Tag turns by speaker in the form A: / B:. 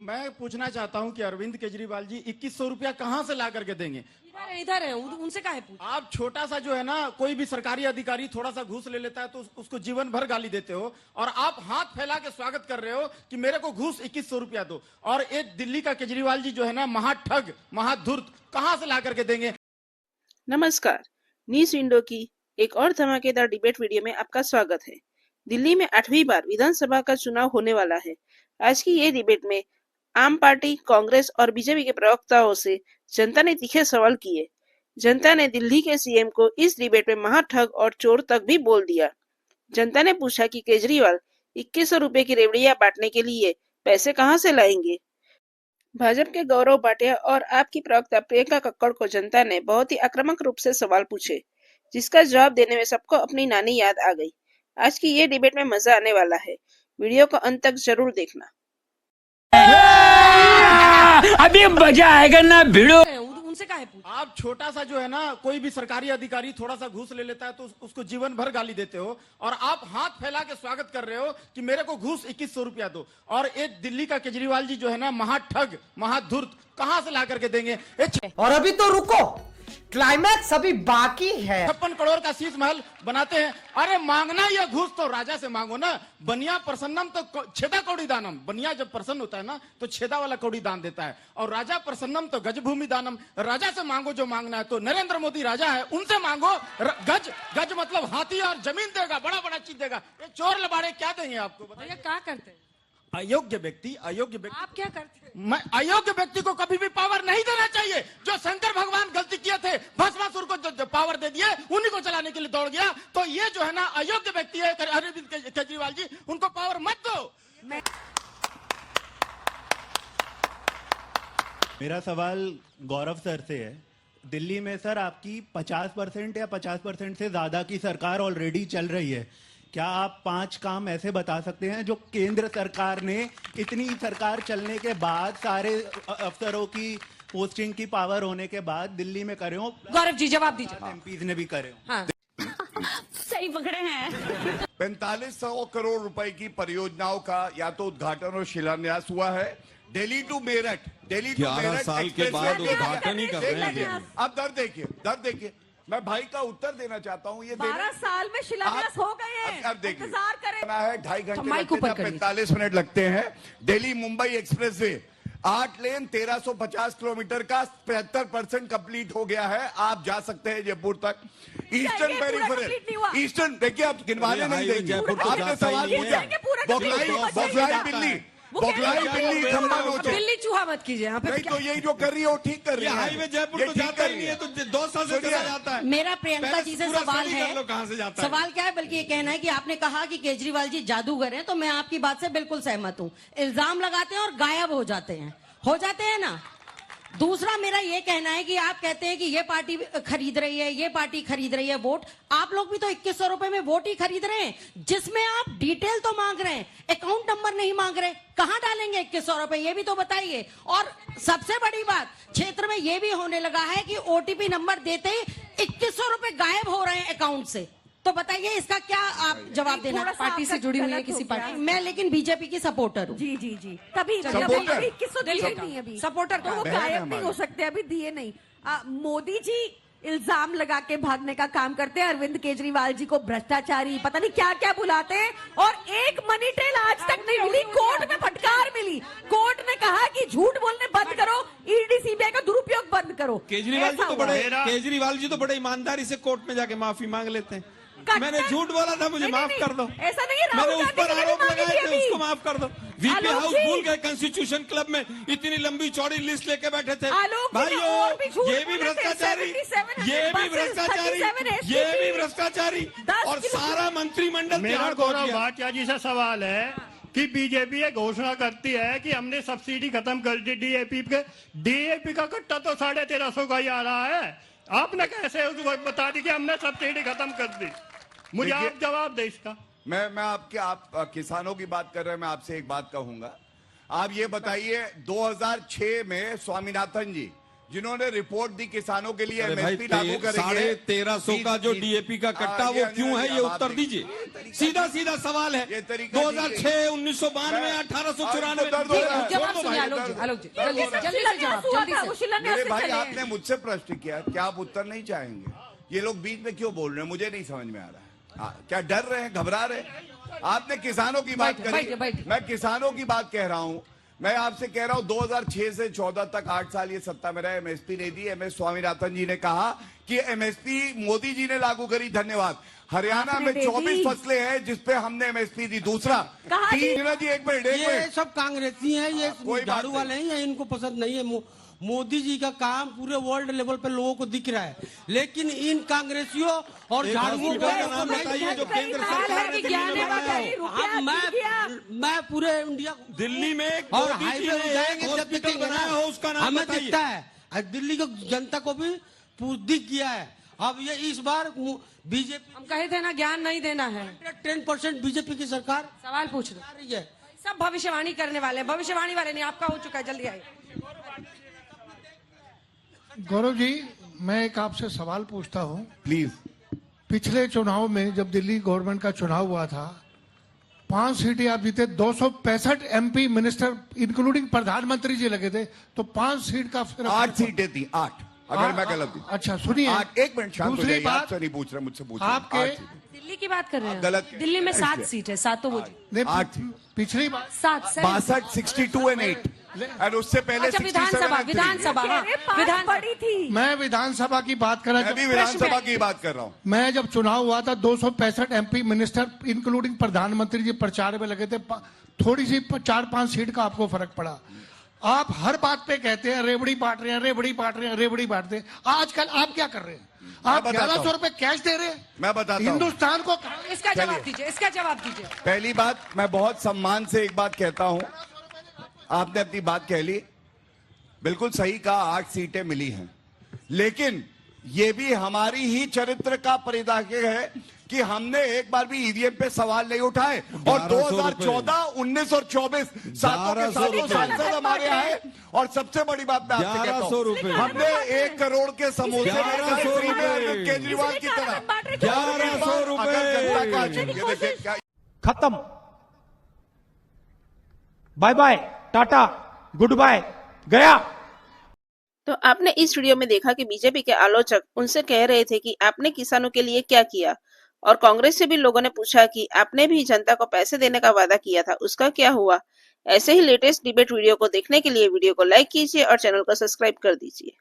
A: मैं पूछना चाहता हूं कि अरविंद केजरीवाल जी 2100 रुपया कहां से ला करके देंगे?
B: इधर है, उनसे काहे पूछ?
A: आप छोटा सा जो है ना, कोई भी सरकारी अधिकारी थोड़ा सा घूस ले लेता है तो उसको जीवन भर गाली देते हो, और आप हाथ फैला के स्वागत कर रहे हो कि मेरे को घूस 2100 रुपया दो। और एक दिल्ली का केजरीवाल जी जो है ना, महाठग महाधूर्त, कहां से ला करके देंगे?
C: नमस्कार, न्यूज विंडो की एक और धमाकेदार डिबेट वीडियो में आपका स्वागत है। दिल्ली में 8वीं बार विधानसभा का चुनाव होने वाला है। आज की ये डिबेट में आम पार्टी, कांग्रेस और बीजेपी के प्रवक्ताओं से जनता ने तीखे सवाल किए। जनता ने दिल्ली के सीएम को इस डिबेट में महाठग और चोर तक भी बोल दिया। जनता ने पूछा कि केजरीवाल 2100 रुपए की रेवड़ियां बांटने के लिए पैसे कहां से लाएंगे। भाजपा के गौरव भाटिया और आपकी प्रवक्ता प्रियंका कक्कड़ को जनता ने बहुत ही आक्रामक रूप से सवाल पूछे, जिसका जवाब देने में सबको अपनी नानी याद आ गई। आज की ये डिबेट में मजा आने वाला है। वीडियो को अंत तक जरूर देखना।
D: अभी मजा आएगा ना भिड़ो।
B: उनसे काहे पूछ?
A: आप छोटा सा जो है ना, कोई भी सरकारी अधिकारी थोड़ा सा घूस ले लेता है तो उसको जीवन भर गाली देते हो, और आप हाथ फैला के स्वागत कर रहे हो कि मेरे को घूस 2100 रुपया दो। और एक दिल्ली का केजरीवाल जी जो है ना, महाठग महाधूर्त, कहां से ला करके देंगे?
E: और अभी तो रुको, क्लाइमैक्स अभी बाकी है।
A: 56 करोड़ का शीश महल बनाते हैं। अरे मांगना या घूस तो राजा से मांगो ना। बनिया प्रसन्नम तो छेदा कौड़ी दानम। बनिया जब प्रसन्न होता है ना तो छेदा वाला कौड़ी दान देता है, और राजा प्रसन्नम तो गज भूमि दानम। राजा से मांगो जो मांगना है। तो नरेंद्र मोदी राजा है, उनसे मांगो। गज गज मतलब हाथी और जमीन देगा, बड़ा बड़ा चीज देगा। ये चोर लबाड़े क्या देंगे आपको? बताइए
B: क्या करते हैं?
A: अयोग्य व्यक्ति
B: आप क्या करते हैं?
A: मैं अयोग्य व्यक्ति को कभी भी पावर नहीं देना चाहिए। जो शंकर भगवान गलती किए थे, भस्मासुर को जो पावर दे दिए, उन्हीं को चलाने के लिए दौड़ गया। तो ये जो है ना, अयोग्य व्यक्ति है अरविंद केजरीवाल जी, उनको पावर मत दो।
F: मेरा सवाल गौरव सर से है। दिल्ली में सर आपकी 50% या 50% से ज्यादा की सरकार ऑलरेडी चल रही है। क्या आप 5 काम ऐसे बता सकते हैं जो केंद्र सरकार ने इतनी सरकार चलने के बाद, सारे अफसरों की पोस्टिंग की पावर होने के बाद दिल्ली में करे हो?
B: गौरव जी जवाब दीजिए।
F: एमपीज ने भी करे हो।
B: हाँ। सही पकड़े हैं।
G: 4500 करोड़ रुपए की परियोजनाओं का या तो उद्घाटन और शिलान्यास हुआ है। दिल्ली टू मेरठ
H: 11 साल के बाद उद्घाटन ही कर रहे हैं।
G: अब दर देखिए, मैं भाई का उत्तर देना चाहता हूँ। ये
B: 12 साल में शिलान्यास हो गए हैं।
G: अब देखिए,
B: इंतजार करें।
G: है 2.5 घंटे
B: माइक
G: लगते
B: ऊपर
G: हैं,
B: करिए।
G: 45 मिनट लगते हैं। दिल्ली मुंबई एक्सप्रेसवे 8 लेन 1350 किलोमीटर का 75% कंप्लीट हो गया है। आप जा सकते हैं जयपुर तक। ईस्टर्न पेरिफेरल, ईस्टर्न देखिए, आप गिनवाने नहीं देंगे। आपने सवाल पूछा, बगलाई बिल्ली खंबा नोचे।
B: दिल्ली चूहा मत कीजिए यहाँ पे।
G: नहीं तो यही जो कर रही है वो ठीक कर रही है।
H: हाईवे जयपुर तो जाता ही नहीं है, तो 2 साल से चला जाता है।
B: मेरा प्रियंका जी से सवाल है।
H: कहां से जाता है?
B: सवाल क्या है, बल्कि ये कहना है कि आपने कहा कि केजरीवाल जी जादूगर हैं, तो मैं आपकी बात से बिल्कुल सहमत हूँ। इल्जाम लगाते हैं और गायब हो जाते हैं ना। दूसरा मेरा ये कहना है कि आप कहते हैं कि ये पार्टी खरीद रही है, ये पार्टी खरीद रही है वोट। आप लोग भी तो 2100 रुपए में वोट ही खरीद रहे हैं, जिसमें आप डिटेल तो मांग रहे हैं, अकाउंट नंबर नहीं मांग रहे। कहां डालेंगे 2100 रुपए, ये भी तो बताइए। और सबसे बड़ी बात, क्षेत्र में ये भी होने लगा है कि ओटीपी नंबर देते ही 2100 रुपए गायब हो रहे हैं अकाउंट से। तो बताइए इसका क्या आप जवाब देना? पार्टी से जुड़ी हुई है किसी पार्टी? मैं लेकिन बीजेपी की सपोर्टर हूँ।
I: जी तभी
B: सपोर्टर
I: तो वो गायब नहीं हो सकते, अभी दिए नहीं। मोदी जी इल्जाम लगा के भागने का काम करते हैं। अरविंद केजरीवाल जी को भ्रष्टाचारी पता नहीं क्या क्या बुलाते हैं, और एक मनी ट्रेल आज तक नहीं मिली। कोर्ट में फटकार मिली, कोर्ट ने कहा कि झूठ बोलने बंद करो, ईडी सीबीआई का दुरुपयोग बंद करो।
H: केजरीवाल जी तो बड़े ईमानदारी से कोर्ट में जाके माफी मांग लेते हैं। मैंने झूठ बोला था, मुझे माफ कर दो।
I: ऐसा नहीं है,
H: मैंने उस पर आरोप लगाए थे, उसको माफ कर दो। वीपी हाउस भूल गए, कॉन्स्टिट्यूशन क्लब में इतनी लंबी चौड़ी लिस्ट लेके बैठे थे। भाइयों, ये भी भ्रष्टाचारी, और सारा मंत्रिमंडल।
A: मेरा गौरव भाटिया जी से सवाल है कि बीजेपी ये घोषणा करती है कि हमने सब्सिडी खत्म कर दी डीएपी का कट्टा तो 1350 का ही आ रहा है। आपने कैसे उसको बता दी कि हमने सब्सिडी खत्म कर दी? मुझे आप जवाब दे इसका।
G: मैं आप किसानों की बात कर रहे हैं, मैं आपसे एक बात कहूंगा। आप ये बताइए, 2006 में स्वामीनाथन जी जिन्होंने रिपोर्ट दी किसानों के लिए
H: अरे भाई
G: एमएसपी लागू करेंगे
H: 1350 का जो डीएपी का कट्टा वो क्यों है, ये उत्तर दीजिए। सीधा सीधा सवाल है। 2006, 1992, 1894।
B: जवाब सुनिए आलोक जी, आलोक जी, जल्दी से जवाब, जल्दी से।
G: मेरे भाई आपने मुझसे प्रश्न किया, क्या आप उत्तर नहीं चाहेंगे? ये लोग बीच में क्यों बोल रहे हैं, मुझे नहीं समझ में आ रहा है। क्या डर रहे हैं, घबरा रहे हैं? आपने किसानों की बात करी, मैं किसानों की बात कह रहा हूं। मैं आपसे कह रहा हूं 2006 से 14 तक 8 साल ये सत्ता में रहे, एमएसपी नहीं दी। एमएस स्वामीनाथन जी ने कहा कि एमएसपी मोदी जी ने लागू करी, धन्यवाद। हरियाणा में 24 फसलें हैं जिसपे हमने एमएसपी दी। दूसरा जी, एक मिनट,
J: ये सब कांग्रेसी हैं, ये झाड़ू वाले हैं, ये इनको पसंद नहीं है। मोदी जी का काम पूरे वर्ल्ड लेवल पे लोगों को दिख रहा है, लेकिन इन कांग्रेसियों और झाड़ुओं का नाम बताइए जो केंद्र सरकार ने मैं पूरे इंडिया,
H: दिल्ली में
J: और हाईवे जाएंगे जब दिखेंगे ना,
H: उसका नाम
J: हमें दिखता है। दिल्ली को जनता को भी दिख गया है। अब ये इस बार बीजेपी,
B: हम कहे थे ना ज्ञान नहीं देना है।
J: 10% बीजेपी की सरकार
B: सवाल पूछ रही है, सब भविष्यवाणी करने वाले हैं। भविष्यवाणी वाले नहीं, आपका हो चुका है, जल्दी आइए।
K: गौरव जी, मैं एक आपसे सवाल पूछता हूं।
G: प्लीज।
K: पिछले चुनाव में जब दिल्ली गवर्नमेंट का चुनाव हुआ था, 5 सीटें आप जीते, 265 एमपी मिनिस्टर इंक्लूडिंग प्रधानमंत्री जी लगे थे, तो 5 सीट का फिर
G: 8 सीटें थी, 8, अगर मैं गलत हूं।
K: अच्छा सुनिए,
G: 1 मिनट शांत हो जाइए, आपसे नहीं पूछ रहे, मुझसे पूछ रहे।
K: आपके
B: दिल्ली की बात कर रहे हैं,
G: गलत।
B: दिल्ली में 7 सीट है, 7 तो वो
G: 8 थी।
K: पिछली बार
B: 7,
G: 62, 62 और 8, और उससे पहले
B: अच्छा, विधानसभा विधान बड़ी थी।
K: मैं विधानसभा की बात कर रहा
G: मैं भी विधानसभा की बात कर रहा हूँ।
K: मैं जब चुनाव हुआ था 265 एमपी मिनिस्टर इंक्लूडिंग प्रधानमंत्री जी प्रचार में लगे थे, थोड़ी सी 4-5 सीट का आपको फर्क पड़ा। आप हर बात पे कहते हैं रेवड़ी बांट रहे हैं, रेवड़ी बांट रहे हैं, रेवड़ी बांटते हैं। आजकल आप क्या कर रहे हैं? आप 1100 रुपए कैश दे रहे हैं।
G: मैं बताता हूं
K: हिंदुस्तान को।
B: इसका जवाब दीजिए, इसका जवाब दीजिए।
G: पहली बात, मैं बहुत सम्मान से एक बात कहता हूं, आपने अपनी बात कह ली, बिल्कुल सही कहा, 8 सीटें मिली हैं, लेकिन ये भी हमारी ही चरित्र का परिदायक है कि हमने एक बार भी ईवीएम पे सवाल नहीं उठाए। और 2014, 19 और 24 सांसद हमारे आए। और सबसे बड़ी बात मैं आपसे कहता हूं, हमने 1 करोड़ के समोसे अरविंद केजरीवाल की तरह
H: 1100 रुपए।
E: खत्म, bye bye, tata, goodbye, गया।
C: तो आपने इस वीडियो में देखा कि बीजेपी के आलोचक उनसे कह रहे थे कि आपने किसानों के लिए क्या किया, और कांग्रेस से भी लोगों ने पूछा कि आपने भी जनता को पैसे देने का वादा किया था, उसका क्या हुआ। ऐसे ही लेटेस्ट डिबेट वीडियो को देखने के लिए वीडियो को लाइक कीजिए और चैनल को सब्सक्राइब कर दीजिए।